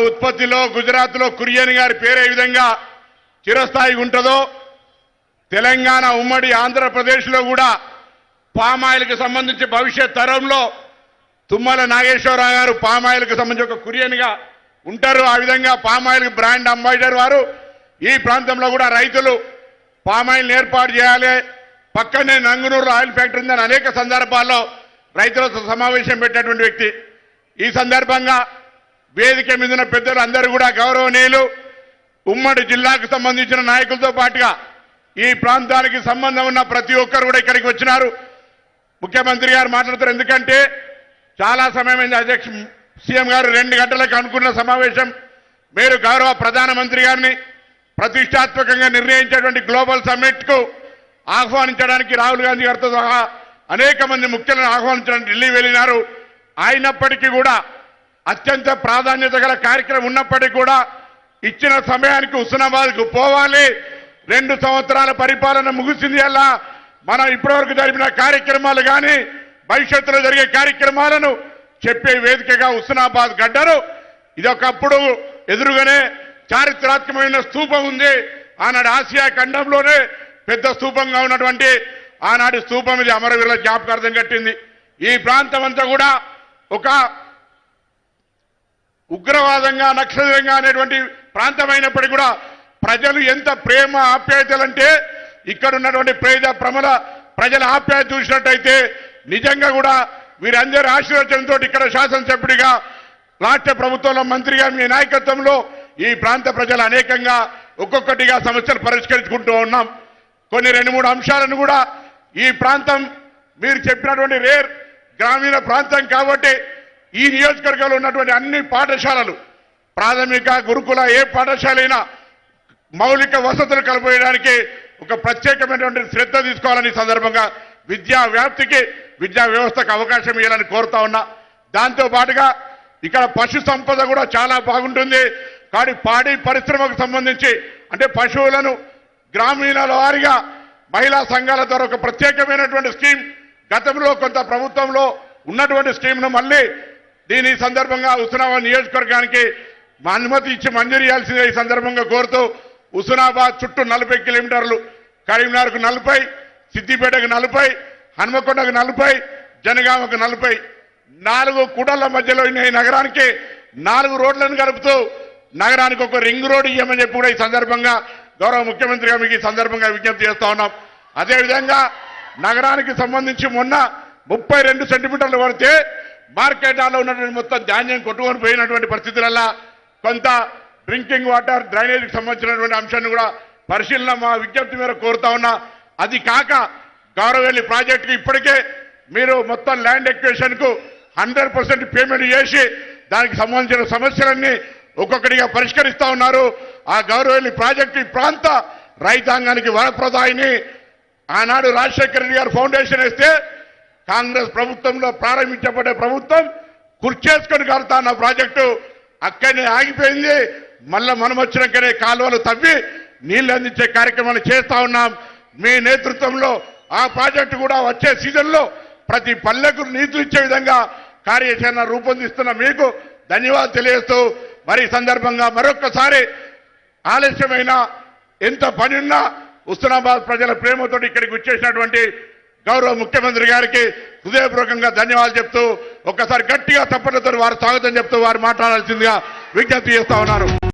ఉత్పత్తిలో గుజరాత్లో కురియన్ గారి పేరు ఏ విధంగా చిరస్థాయిగా ఉంటుందో తెలంగాణ ఉమ్మడి ఆంధ్రప్రదేశ్లో కూడా పామాయిల్కి సంబంధించి భవిష్యత్ తరంలో తుమ్మల నాగేశ్వరరావు గారు పామాయిల్కి సంబంధించి ఒక కురియన్గా ఉంటారు. ఆ విధంగా పామాయిల్ బ్రాండ్ అంబాసిడర్ వారు ఈ ప్రాంతంలో కూడా రైతులు పామాయిల్ ఏర్పాటు చేయాలి. పక్కనే నంగునూరు ఆయిల్ ఫ్యాక్టరీ ఉందని అనేక సందర్భాల్లో రైతులతో సమావేశం పెట్టినటువంటి వ్యక్తి. ఈ సందర్భంగా వేదిక మీద ఉన్న పెద్దలు అందరూ కూడా గౌరవనీయులు ఉమ్మడి జిల్లాకు సంబంధించిన నాయకులతో పాటుగా ఈ ప్రాంతానికి సంబంధం ఉన్న ప్రతి ఒక్కరు కూడా ఇక్కడికి వచ్చినారు. ముఖ్యమంత్రి గారు మాట్లాడుతారు. ఎందుకంటే చాలా సమయమైంది అధ్యక్ష సీఎం గారు 2 గంటలకు అనుకున్న సమావేశం మీరు గౌరవ ప్రధానమంత్రి గారిని ప్రతిష్టాత్మకంగా నిర్ణయించేటువంటి గ్లోబల్ సమ్మిట్ కు ఆహ్వానించడానికి రాహుల్ గాంధీ గారితో సహా అనేక మంది ముఖ్యులను ఆహ్వానించడానికి ఢిల్లీ వెళ్ళినారు. అయినప్పటికీ కూడా అత్యంత ప్రాధాన్యత గల కార్యక్రమం ఉన్నప్పటికీ కూడా ఇచ్చిన సమయానికి హుస్నాబాద్కు పోవాలి. 2 సంవత్సరాల పరిపాలన ముగిసింది. అలా మనం ఇప్పటివరకు జరిపిన కార్యక్రమాలు కానీ భవిష్యత్తులో జరిగే కార్యక్రమాలను చెప్పే వేదికగా హుస్నాబాద్ గడ్డరు. ఇదొకప్పుడు ఎదురుగానే చారిత్రాత్మకమైన స్తూపం ఉంది. ఆనాడు ఆసియా ఖండంలోనే పెద్ద స్తూపంగా ఉన్నటువంటి ఆనాటి స్తూపం ఇది అమరవీరుల జ్ఞాపకార్థం కట్టింది. ఈ ప్రాంతం అంతా కూడా ఒక ఉగ్రవాదంగా నక్సలంగా అనేటువంటి ప్రాంతమైనప్పటికీ కూడా ప్రజలు ఎంత ప్రేమ ఆప్యాయతలంటే ఇక్కడ ఉన్నటువంటి ప్రజల ఆప్యాయత చూసినట్టయితే నిజంగా కూడా వీరందరి ఆశీర్వచనంతో ఇక్కడ శాసనసభ్యుడిగా రాష్ట్ర ప్రభుత్వంలో మంత్రిగా మీ నాయకత్వంలో ఈ ప్రాంత ప్రజలు అనేకంగా ఒక్కొక్కటిగా సమస్యలు పరిష్కరించుకుంటూ ఉన్నాం. కొన్ని 2-3 అంశాలను కూడా ఈ ప్రాంతం మీరు చెప్పినటువంటి రేర్ గ్రామీణ ప్రాంతం కాబట్టి ఈ నియోజకవర్గంలో ఉన్నటువంటి అన్ని పాఠశాలలు ప్రాథమిక గురుకుల ఏ పాఠశాల అయినా మౌలిక వసతులు కల్పించడానికి ఒక ప్రత్యేకమైనటువంటి శ్రద్ధ తీసుకోవాలని సందర్భంగా విద్యా వ్యాప్తికి విద్యా వ్యవస్థకు అవకాశం ఇవ్వాలని కోరుతా ఉన్నా. దాంతో పాటుగా ఇక్కడ పశు సంపద కూడా చాలా బాగుంటుంది. కానీ పాడి పరిశ్రమకు సంబంధించి అంటే పశువులను గ్రామీణాల వారిగా మహిళా సంఘాల ద్వారా ఒక ప్రత్యేకమైనటువంటి స్కీమ్ గతంలో కొంత ప్రభుత్వంలో ఉన్నటువంటి స్కీమ్ను మళ్ళీ దీని సందర్భంగా హుస్నాబాద్ నియోజకవర్గానికి అనుమతి ఇచ్చి మంజూరు చేయాల్సిందే ఈ సందర్భంగా కోరుతూ హుస్నాబాద్ చుట్టూ 40 కిలోమీటర్లు, కరీంనగర్కు 40, సిద్దిపేటకు 40, హన్మకొండకు 40, జనగామకు 40, 4 కూడళ్ల మధ్యలో ఈ నగరానికి 4 రోడ్లను కలుపుతూ నగరానికి ఒక రింగ్ రోడ్ ఇవ్వమని చెప్పి కూడా ఈ సందర్భంగా గౌరవ ముఖ్యమంత్రిగా మీకు ఈ సందర్భంగా విజ్ఞప్తి చేస్తా ఉన్నాం. అదేవిధంగా నగరానికి సంబంధించి మొన్న 32 సెంటీమీటర్లు పడితే మార్కెట్ హాల్లో ఉన్నటువంటి మొత్తం ధాన్యం కొట్టుకొని పోయినటువంటి పరిస్థితులలో కొంత డ్రింకింగ్ వాటర్ డ్రైనేజీకి సంబంధించినటువంటి అంశాన్ని కూడా పరిశీలన మా విజ్ఞప్తి మేరకు కోరుతా ఉన్నా. అది కాక గౌరవెల్లి ప్రాజెక్టుకి ఇప్పటికే మీరు మొత్తం ల్యాండ్ ఎక్విజిషన్ కు 100% పేమెంట్ చేసి దానికి సంబంధించిన సమస్యలన్నీ ఒక్కొక్కటిగా పరిష్కరిస్తా ఉన్నారు. ఆ గౌరవెల్లి ప్రాజెక్టు ఈ ప్రాంత రైతాంగానికి వరప్రదాయిని. ఆనాడు రాజశేఖర రెడ్డి గారు ఫౌండేషన్ వేస్తే కాంగ్రెస్ ప్రభుత్వంలో ప్రారంభించబడే ప్రభుత్వం కుర్చేసుకొని కడతా అన్న ప్రాజెక్టు అక్కడనే ఆగిపోయింది. మళ్ళా మనం వచ్చినాకనే కాలువలు తవ్వి నీళ్లు అందించే కార్యక్రమాలు చేస్తా ఉన్నాం. మీ నేతృత్వంలో ఆ ప్రాజెక్టు కూడా వచ్చే సీజన్లో ప్రతి పల్లెకు నీతులు ఇచ్చే విధంగా కార్యాచరణ రూపొందిస్తున్న మీకు ధన్యవాదాలు తెలియజేస్తూ మరి సందర్భంగా మరొక్కసారి ఆలస్యమైన ఎంత పని ఉన్నా హుస్నాబాద్ ప్రజల ప్రేమతో ఇక్కడికి వచ్చేసినటువంటి గౌరవ ముఖ్యమంత్రి గారికి హృదయపూర్వకంగా ధన్యవాదాలు చెప్తూ ఒక్కసారి గట్టిగా తప్పనితో వారు స్వాగతం చెప్తూ వారు మాట్లాడాల్సిందిగా విజ్ఞప్తి చేస్తా ఉన్నారు.